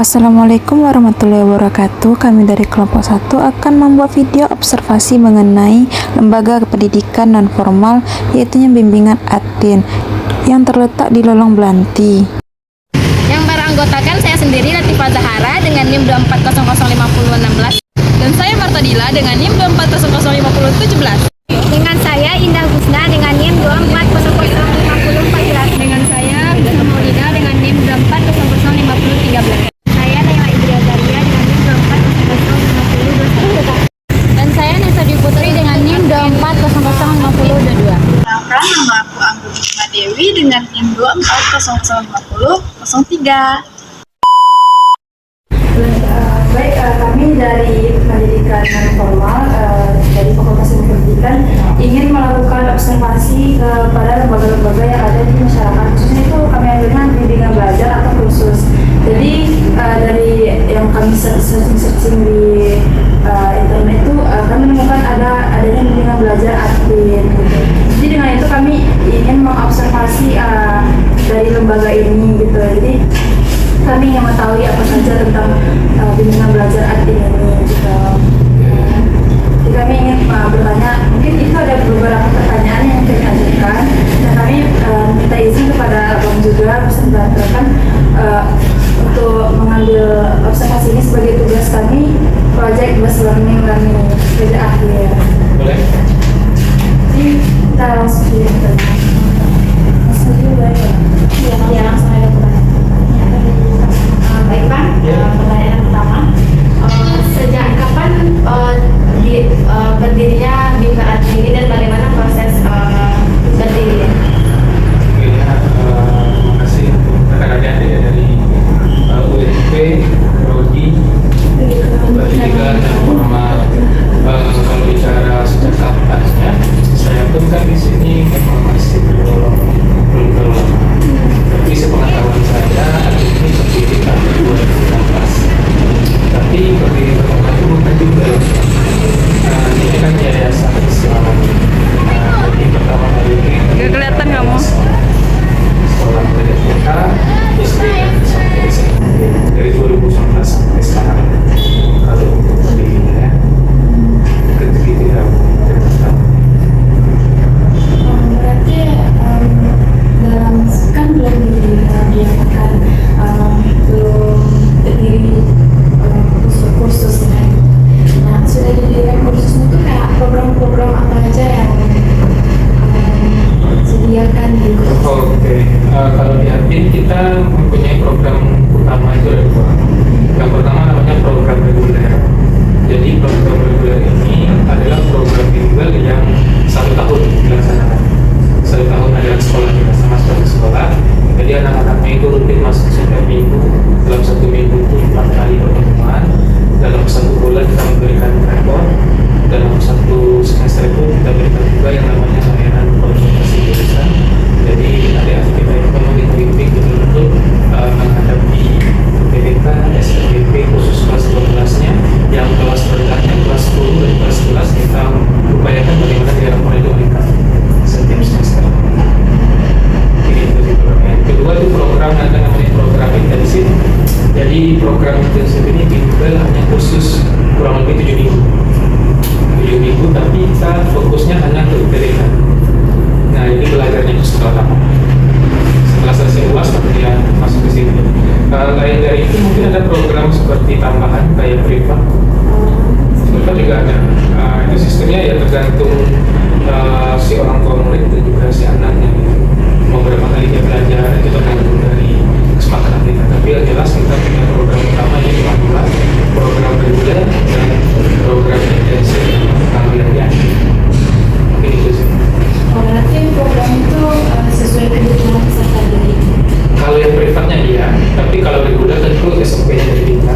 Assalamualaikum warahmatullahi wabarakatuh. Kami dari kelompok 1 akan membuat video observasi mengenai lembaga pendidikan non formal, yaitu bimbingan Atin yang terletak di Lolong Belanti. Yang beranggotakan saya sendiri, Latifah Zahara dengan NIM 240055016, dan saya Martadila dengan NIM 240055017. Dengan saya Indah Gusna dengan NIM 240055014. Dengan saya Maulida dengan NIM 240055013. Saya Naila Idria Zaria dengan NIM 240055021. Dan saya Nesa Dwi Putri dengan NIM 240055022. Nama aku Anggun Hikmah Dewi dengan NIM 240055003. Baik, kami dari pendidikan non formal dari Fakultas Ilmu Pendidikan ingin melakukan observasi kepada lembaga-lembaga yang ada di masyarakat, khususnya itu kami ambilkan bimbingan belajar atau kursus. Jadi dari yang kami searching di internet itu kami menemukan adanya bimbingan belajar Atin gitu. Jadi dengan itu kami ingin mengobservasi dari lembaga ini gitu. Jadi kami yang mengetahui apa saja tentang bimbingan belajar Atin ini gitu. Jadi kami ingin bertanya, mungkin itu ada beberapa pertanyaan yang kami ajukan, dan kami minta izin kepada Abang juga membantukan untuk mengambil observasi ini sebagai tugas kami, project based learning sebagai akhir. Boleh? Jadi kita langsung ke pertanyaan. Langsung dulu ya. Iya, langsung aja pertanyaan. Baik Pak, pertanyaan pertama, sejak kapan berdirinya bimbingan Atin ini dan bagaimana proses berdirinya? Oke ya, terima kasih untuk rekan-rekan dari UNP, Prodi, Pendidikan dan Formal. Kalau bicara sejak kapannya, saya pun kan di sini memang masih belum terlalu lama. Tapi sepengetahuan saya, Atin ini berdiri tahun 2016. Tapi berdiri pertama itu bukan juga. Ini kan yayasan Islam. Jadi pertama kali ini Gak kelihatan kamu. sekolah pendidikan kita SD dan sampai SMP dari 2019 sampai sekarang. Kalau untuk berdirinya ketika tidak terkenal. Berarti dalam kan belum diadakan belum berdiri kursus kan. Nah, sudah didirikan kursusnya itu kayak program-program apa aja yang disediakan gitu. Oke, kalau di Atin kita mempunyai program utama itu ada dua. Yang pertama namanya program reguler. Jadi program reguler ini adalah program bimbel yang 1 tahun dilaksanakan. 1 tahun adalah sekolah kita sama seperti sekolah. Jadi anak-anaknya itu rutin masuk setiap minggu. Dalam 1 minggu itu 4 kali pertemuan. Dalam 1 bulan kita memberikan rekor. Dalam 1 semester itu kita berikan juga yang namanya layanan konsultasi jurusan. Jadi adik-adik kita itu memang dibimbing betul-betul menghadapi UTBK, SNBP khusus kelas 12-nya, yang kelas rendahnya kelas 10 dan kelas 11 kita upayakan bagaimana dia mulai meningkat setiap semester. Jadi itu sih programnya. Yang kedua itu program yang namanya program intensif. Jadi program intensif ini bimbel hanya khusus kurang lebih 7 minggu. 7 minggu, tapi kita fokusnya hanya ke UTBK. Nah, ini belajarnya itu setelah lama. Setelah selesai UAS, kemudian masuk ke sini. Lain dari itu mungkin ada program seperti tambahan kayak privat. Privat juga ada. Itu sistemnya ya tergantung si orang tua murid dan juga si anaknya. Mau berapa kali dia belajar itu tergantung dari kesepakatan kita. Tapi yang jelas kita punya program utama yaitu adalah program reguler dan program intensif yang mungkin itu sih. Berarti program itu sesuai kebutuhan peserta didik. Kalau yang privatnya iya, tapi kalau reguler tentu SOP-nya dari kita,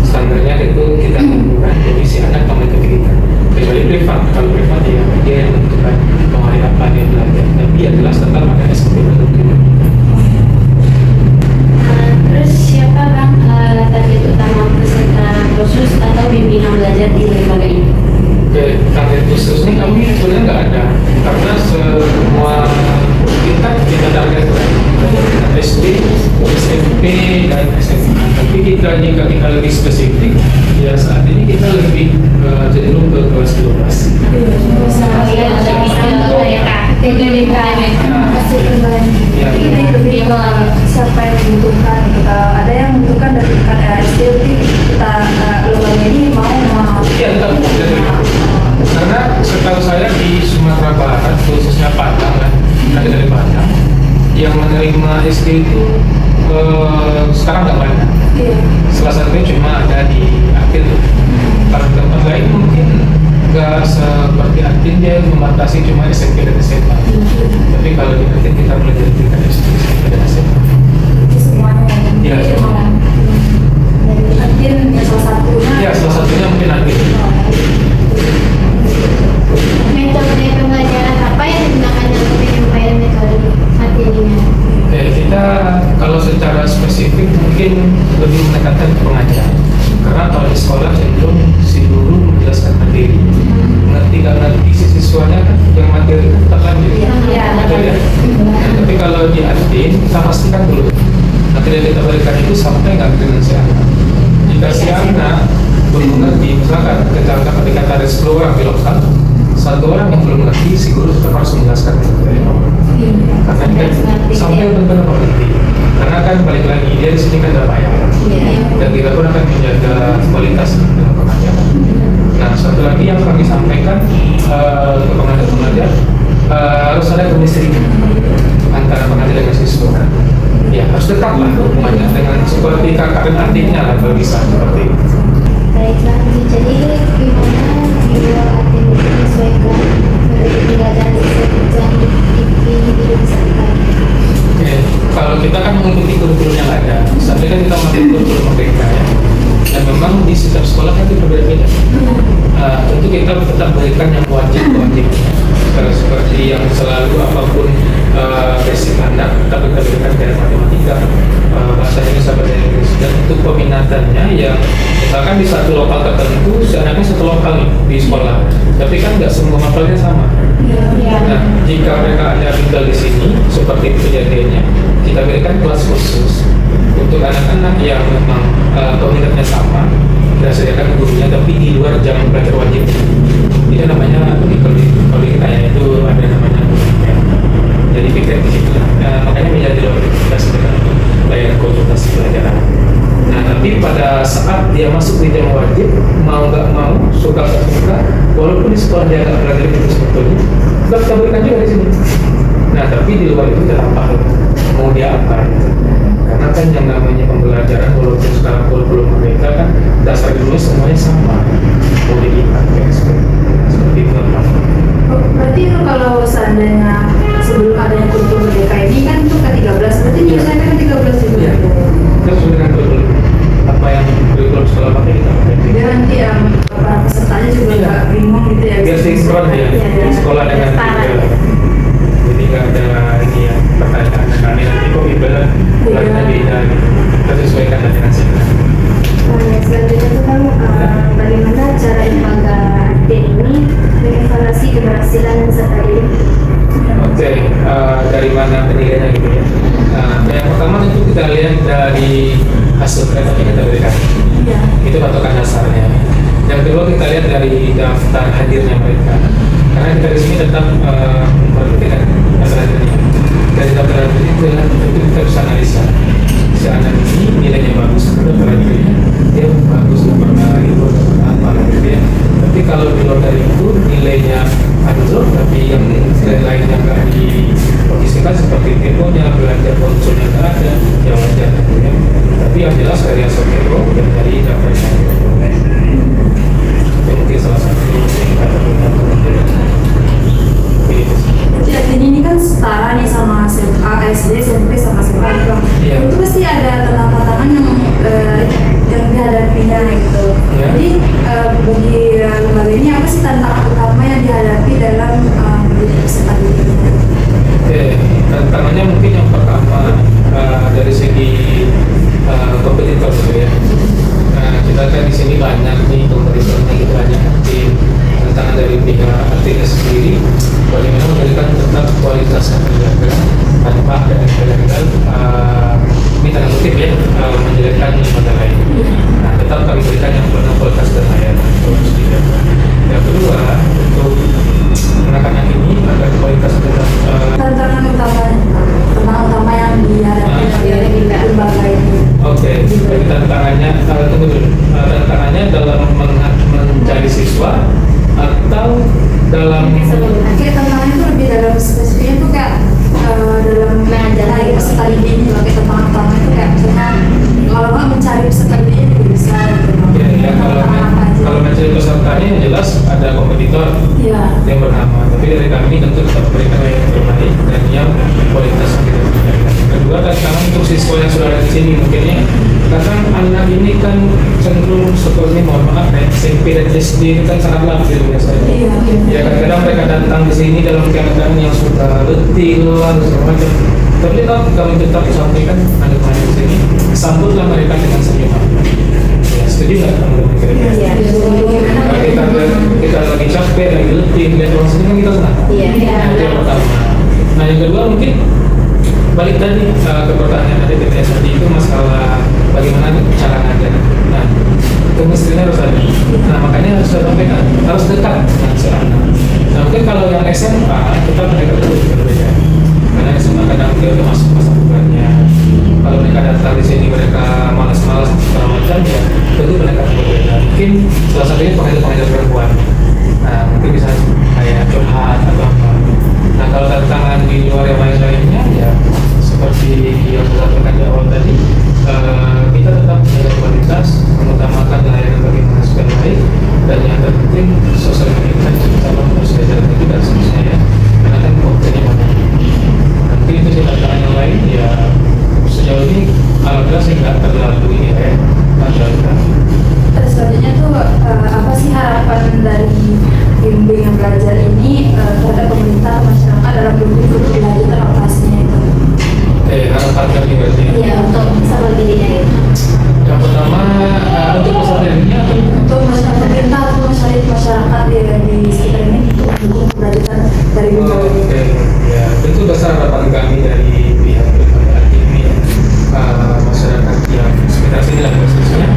standarnya itu kita tentukan, jadi si anak kembali ke kita. Kecuali privat, kalau privat ya dia yang menentukan mau hari apa dia belajar, tapi yang jelas tetap ada SOP tertentu. Terus siapa Bang target utama peserta kursus atau bimbingan belajar di lembaga ini? Oke, target khususnya kami sebenarnya nggak ada, karena semua kita target SD, SMP, dan SMA. Tapi jika kita lebih spesifik, ya saat ini kita lebih cenderung ke kelas 12. Ya, Ini lebih ke siapa yang membutuhkan gitu. Ada yang membutuhkan dari tingkat SD, tapi kita lomba ini mau ya tetap diterima. Karena setahu saya di Sumatera Barat, khususnya Padang kan, dari Padang, yang menerima SD itu sekarang nggak banyak. Salah satunya cuma ada di Atin. Kalau tempat lain mungkin nggak seperti Atin, dia membatasi cuma SMP dan SMA. Tapi kalau di Atin kita belajar tingkat SD, SMP dan SMA. semuanya. Iya, semua. Mungkin ya salah satunya. Ya, salah satunya mungkin Atin. Metode pembelajaran apa yang digunakan dalam penyampaian metode materinya? Kita kalau secara spesifik mungkin lebih menekankan ke pengajaran. Karena kalau di sekolah cenderung si guru menjelaskan materi. Ngerti nggak ngerti si siswanya kan yang materi itu tetap lanjut. Iya. Betul ya? Nah, tapi kalau di Atin kita pastikan dulu materi yang kita berikan itu sampai nggak dengan si anak. Jika si anak belum ngerti, misalkan ketika ada 10 orang di lokal, 1 orang yang belum ngerti, si guru tetap harus menjelaskan materi. Karena dia sampai benar-benar mengerti. Karena kan balik lagi dia di sini kan ada bayaran. Dan kita pun akan menjaga kualitas dalam pengajaran. Nah, satu lagi yang kami sampaikan ke pengajar harus ada chemistry antara pengajar dengan siswa. Ya, harus tetap lah hubungannya dengan seperti kakak dan adiknya lah kalau bisa seperti itu. Baiklah, jadi gimana bila Atin menyesuaikan pembelajaran siswa di Indonesia? Oke, kalau kita kan mengikuti kurikulum yang ada, sampai kan kita mengikuti kurikulum mereka ya. Dan memang di setiap sekolah kan itu berbeda-beda. Tentu kita tetap berikan yang wajib. Kalau seperti yang selalu apapun basic anak, kita berikan dari matematika, bahasa Indonesia, bahasa Inggris, dan untuk peminatannya yang misalkan di satu lokal tertentu, si anaknya satu lokal nih di sekolah, tapi kan nggak semua mapelnya sama. Nah, jika mereka ada tinggal di sini, seperti itu kejadiannya, kita berikan kelas khusus untuk anak-anak yang memang peminatnya sama, kita sediakan gurunya, tapi di luar jam belajar wajib. Itu namanya kalau kita ya itu ada namanya ya. Jadi pikir di situ. Makanya menjadi luar biasa dengan layanan konsultasi pelajaran. Nah, tapi pada saat dia masuk di jam wajib, mau nggak mau, suka nggak suka, walaupun di sekolah dia nggak belajar itu sebetulnya, kita berikan juga di sini. Nah, tapi di luar itu tetap mau dia apa? Karena kan yang namanya pembelajaran, walaupun sekarang kurikulum mereka kan dasar dulu semuanya sama, mau dipakai seperti itu. Berarti itu kalau seandainya sebelum adanya kurikulum merdeka ini kan itu ke-13, berarti nyusunnya kan 13 juga. Iya. Kita sesuai dengan kurikulum apa yang kurikulum sekolah pakai kita pakai. Biar nanti para pesertanya juga nggak bingung gitu ya. Biar sinkron ya, sekolah dengan kita. Jadi nggak ada ini ya pertanyaan aneh nanti kok ibarat bulannya beda gitu. Kita sesuaikan dengan sini. Selanjutnya itu kan bagaimana cara lembaga Atin ini mengevaluasi keberhasilan peserta didik? Oke, dari mana penilaiannya gitu ya? Yang pertama tentu kita lihat dari hasil kreatif yang kita berikan. Itu patokan dasarnya. Yang kedua kita lihat dari daftar hadirnya mereka. Karena kita di sini tetap memperhatikan daftar hadirnya. Dari daftar hadir itu tentu kita bisa analisa. Si anak ini nilainya bagus, daftar hadirnya dia bagus, pernah itu apa gitu ya. Tapi kalau di luar dari itu nilainya anjlok, tapi yang lainnya nggak dikondisikan seperti temponya, belajar konsolnya nggak ada, yang wajar gitu ya. Tapi yang jelas dari hasil tempo dan dari daftarnya itu mungkin salah satu yang kita lakukan. Berarti artinya ini kan setara nih sama SMA, SD, SMP sama SMA gitu. Iya. Itu pasti ada tantangan yang dihadapinya gitu. Iya. Jadi bagi lembaga ini apa sih tantangan utama yang dihadapi dalam mendidik peserta didiknya? Oke, tantangannya mungkin yang pertama dari segi kompetitor gitu ya. Kita kan di sini banyak nih kompetitornya gitu, banyak tim. Tantangan dari pihak artinya sendiri bagaimana memberikan tetap kualitas yang terjaga tanpa ada embel-embel ini tanda kutip ya menjelekkan lembaga lain. tantangannya tunggu dulu. Tantangannya dalam mencari siswa atau dalam Kayak tantangannya itu lebih dalam spesifiknya tuh kayak dalam mengajar peserta didik gitu. Kayak tantangan itu kayak misalnya kalau nggak mencari peserta didiknya juga bisa gitu. ya kalau mencari pesertanya yang jelas ada kompetitor Iya. yang bernama, tapi dari kami tentu tetap berikan yang terbaik dan yang kualitas yang kita berikan. Kedua, tantangan untuk siswa yang sudah ada di sini mungkinnya karena anak ini kan cenderung seperti mohon maaf ya, SMP dan SD ini kan sangat labil biasanya. Iya. Ya kadang-kadang mereka datang di sini dalam keadaan yang sudah letih, lelah, dan segala macam. Tapi kami tetap sampaikan anak-anak di sini, sambutlah mereka dengan senyuman. Ya, setuju nggak kamu dengan kira-kira? Iya. Karena kita lagi capek, lagi letih, lihat orang sini kan kita senang. Iya. Nah, itu yang pertama. Nah, yang kedua mungkin balik tadi ke pertanyaan tadi TTS tadi itu masalah bagaimana cara ngajar. Nah, kemistrinya harus ada. Nah, makanya harus sampaikan, harus dekat dengan si anak. Nah, mungkin kalau yang SMA kita mereka itu berbeda. Karena SMA kadang dia udah masuk masa bulannya. Kalau mereka datang di sini mereka malas-malas segala macam ya, tentu mereka berbeda. Mungkin salah satunya pengajar perempuan. Nah, mungkin bisa kayak curhat atau apa. Nah, kalau tantangan di luar yang lain-lainnya ya seperti yang saya sampaikan di awal tadi, kita tetap menjaga kualitas, mengutamakan layanan bagi mahasiswa yang baik, dan yang terpenting sosial media calon harus diajarkan itu dan seterusnya ya. Karena kan kontennya banyak. Nanti itu sih tantangan yang lain ya sejauh ini alhamdulillah sih nggak terlalu ini ya, Terus selanjutnya tuh apa sih harapan dari bimbing yang belajar ini terhadap pemerintah masyarakat dalam mendukung kelanjutan operasinya itu? harapan kami berarti. Iya, untuk peserta didiknya itu. Yang pertama untuk peserta didiknya Untuk masyarakat pemerintah atau masyarakat di sekitar ini untuk mendukung kelanjutan dari bimbing ini. Oke, ya tentu besar harapan kami dari pihak pemerintah ini masyarakat yang sekitar sini lah khususnya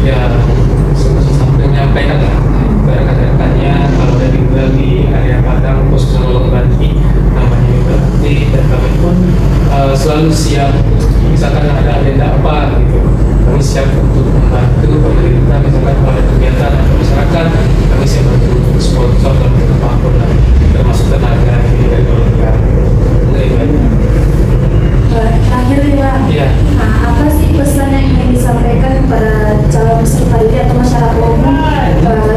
ya menyampaikan lah rekan-rekannya kalau ada tinggal di area Padang khususnya Lolong Banti namanya juga nanti dan kami pun selalu siap misalkan ada agenda apa gitu kami siap untuk membantu pemerintah misalkan kalau ada kegiatan atau masyarakat kami siap bantu untuk sponsor dan apapun lah termasuk tenaga ini dari pemerintah. Terakhir nih Pak, Iya. nah, apa sih pesan yang ingin disampaikan kepada calon peserta didik atau masyarakat umum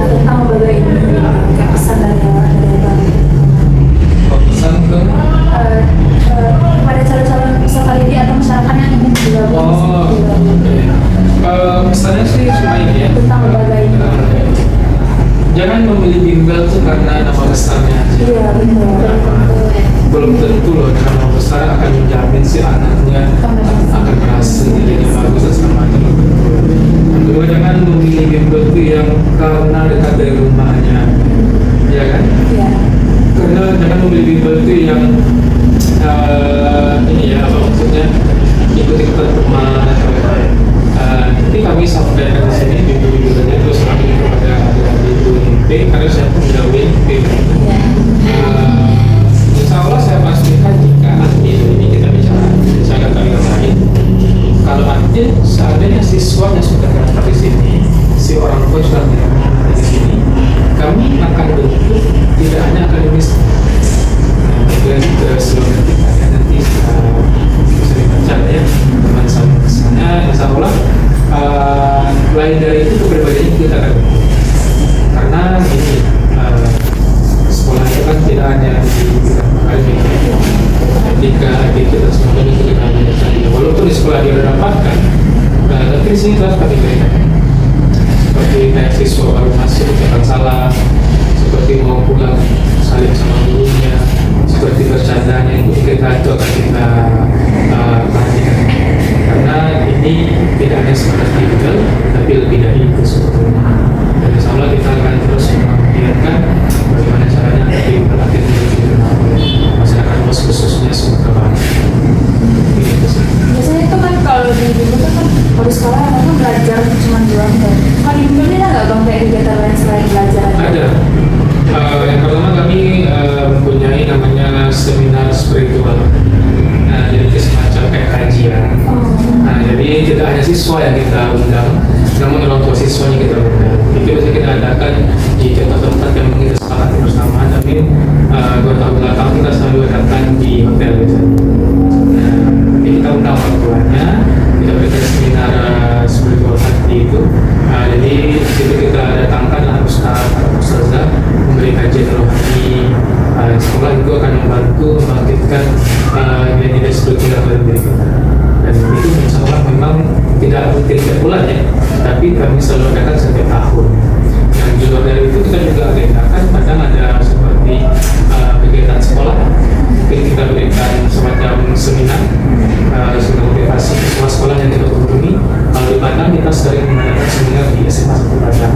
tentang lembaga ini? Kayak pesan dari Pak? Pesan ke Kepada calon-calon peserta didik atau masyarakat yang ingin bergabung pesannya sih cuma ini ya tentang lembaga ini. Jangan memilih bimbel tuh karena nama besarnya aja. Iya benar. Belum tentu loh dengan nama besar akan menjamin si anaknya akan berhasil jadinya bagus dan segala macam. Yang kedua jangan memilih bimbel tuh yang karena dekat dari rumahnya, ya kan? Iya. Karena jangan memilih bimbel tuh yang ini ya apa maksudnya ikut-ikutan teman atau apa ya. Nanti kami sampaikan di sini bimbel-bimbelnya terus kami kepada adik-adik IMP karena saya pun sudah IMP. Insya Allah saya pastikan jika adil ini kita bicara kali yang lain. Kalau adil seandainya siswanya sudah daftar di sini, si orang tua sudah daftar di sini, kami akan bentuk tidak hanya akademis. Dan slogan kita ya nanti bisa dibaca ya teman-teman kesannya insya Allah lain dari itu kepribadian kita akan karena ini sekolah itu kan tidak hanya di bidang akademik ketika kita semua itu kita hanya saja walaupun di sekolah dia sudah dapatkan tapi di sini terus kami berikan seperti kayak siswa baru masuk jangan salah seperti mau pulang saling sama gurunya seperti bercandanya itu kita coba kita perhatikan karena ini tidak hanya sekedar tinggal tapi lebih dari itu sebetulnya dan insya Allah kita akan terus memperlihatkan bagaimana caranya nanti berlatih dikenal oleh masyarakat luas khususnya Sumatera Barat. Biasanya itu kan kalau di bimbel itu kan habis sekolah mereka belajar cuma doang kan. Kalau di bimbel ini nggak bang kayak kegiatan lain selain belajar? Ada. Yang pertama kami mempunyai namanya seminar spiritual. Nah, jadi semacam kayak kajian. Nah, jadi tidak hanya siswa yang kita undang, namun orang tua siswanya kita undang. Itu biasanya kita adakan di contoh tempat yang kita sepakati bersama, tapi 2 tahun belakang kita selalu adakan di hotel biasanya. Nah, nanti kita undang orang tuanya, kita berikan seminar spiritual hati itu. Jadi itu kita datangkan ustazah memberi kajian rohani. Sekolah itu akan membantu membangkitkan nilai-nilai spiritual dalam diri kita. Dan itu insya Allah memang tidak rutin setiap bulan ya, tapi kami selalu adakan setiap tahun. Dan di luar dari itu kita juga agendakan kadang ada seperti kegiatan sekolah, mungkin kita berikan semacam seminar motivasi ke sekolah yang kita kunjungi. Kalau di Padang kita sering mengadakan seminar di SMA 1 Padang.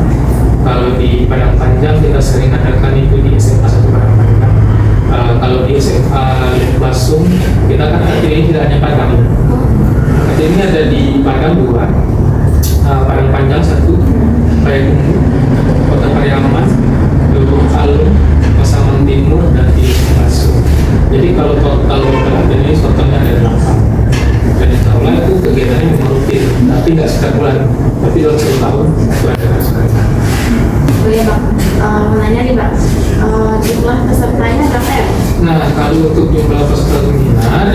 Kalau di Padang Panjang kita sering adakan itu di SMA 1 Padang Panjang. Kalau di SMA Basung kita kan ini tidak hanya Padang. Ini ada di Padang 2, Padang Panjang 1, Payakumbuh, Kota Pariaman, Lubuk Alung, Pasaman Timur, dan di Basung. Jadi kalau total ini totalnya ada 8. Dan insya Allah itu kegiatannya memang rutin, tapi nggak setiap bulan, tapi dalam 1 tahun itu ada sekali. Oh iya Pak, mau nanya nih Pak, jumlah pesertanya berapa ya? Nah, kalau untuk jumlah peserta seminar,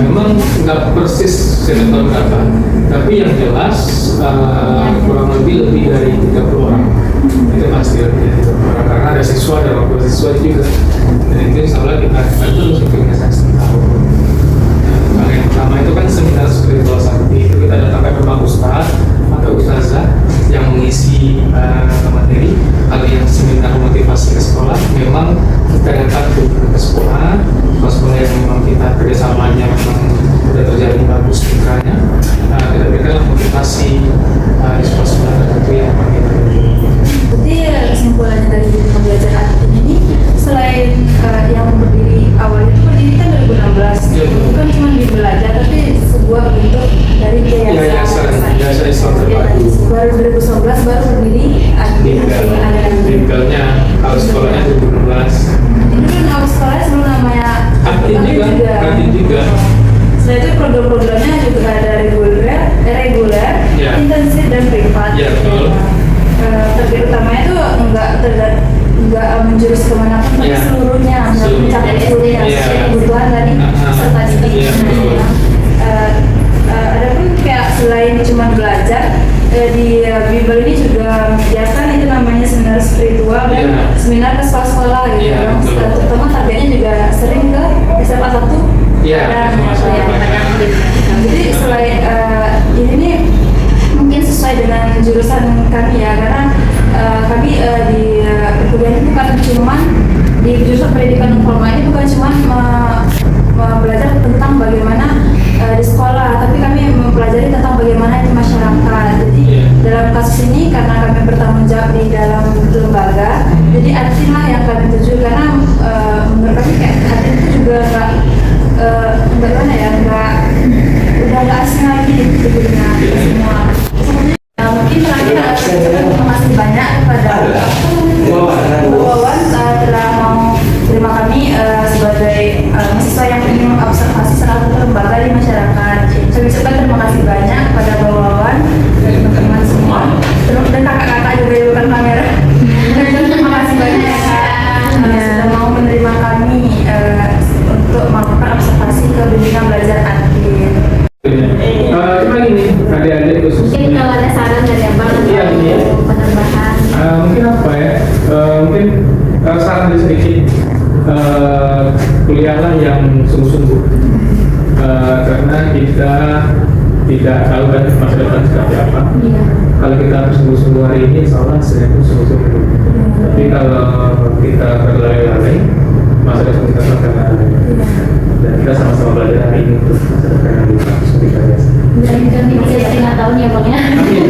memang nggak persis saya tahu berapa, tapi yang jelas kurang lebih dari 30 orang. Itu pasti lebih dari 30 orang, karena ada siswa, ada wakil siswa juga. Dan itu insya Allah kita akan terus ikutnya setahun. Nah, yang pertama itu kan seminar spiritual sakti, itu kita datangkan memang ustaz atau ustazah yang mengisi materi. Kalau yang seminar motivasi ke sekolah, memang kita datang ke sekolah yang memang kita kerjasamanya memang sudah terjadi bagus pikirannya. Kita berikan motivasi di sekolah tertentu yang memang kita berikan. Jadi kesimpulannya dari pembelajaran ini, selain yang berdiri awalnya itu berdiri kan 2016, Ya, bukan cuma di belajar tapi sebuah bentuk dari yayasan. Yayasan Islam Terpadu. Baru 2019 baru berdiri ada Tinggalnya kalau sekolahnya 2016. ini kan awal sekolahnya sebelum namanya Aktif juga. Setelah itu program-programnya juga ada reguler, Ya. intensif dan privat. Ya, betul. Target utamanya itu enggak menjurus kemana pun, tapi Ya. seluruhnya mencapai seluruhnya Ya. sesuai kebutuhan dari peserta didik. Ya, betul. Ada pun kayak selain cuma belajar, di Bimbel ini juga menyediakan itu namanya seminar spiritual dan Ya. seminar ke sekolah-sekolah gitu. Ya, betul. Terutama targetnya juga sering ke SMA 1 Ya, dan SMA 1 Padang. Jadi selain ini nih mungkin sesuai dengan jurusan kami ya, karena kami di perkuliahan itu bukan cuma di jurusan pendidikan non formal ini bukan cuma belajar tentang bagaimana di sekolah, tapi kami mempelajari tentang bagaimana di masyarakat. Jadi dalam kasus ini karena kami bertanggung jawab di dalam lembaga, jadi artinya yang kami tuju, karena menurut kami kayak hati itu juga udah nggak asing lagi di dunia semua. Mungkin terakhir terima kasih banyak kepada Wawan telah mau terima kami sebagai mahasiswa yang ingin mengobservasi salah satu lembaga di masyarakat. Saya ucapkan terima kasih banyak kepada Bapak Wawan dan teman-teman semua, dan kakak-kakak juga di depan kamera. Dan terima kasih banyak ya Kak, sudah mau menerima kami untuk melakukan observasi ke bimbingan belajar aktif. Cuma gini, adik-adik Mungkin khususnya. kalau ada saran dari Abang Iya, iya. atau penambahan. Mungkin apa ya? Mungkin saran dari sedikit. Kuliahlah yang sungguh-sungguh. Karena kita tidak tahu kan masa depan seperti apa. Iya. Kalau kita bersungguh-sungguh hari ini, insya Allah hasilnya pun sungguh-sungguh. Tapi kalau kita berlalai-lalai, masa depan kita akan lalai. Dan kita sama-sama belajar hari ini untuk masa depan yang lebih bagus ketika biasa. Dan kan bisa 5 tahun ya Bang ya. Amin.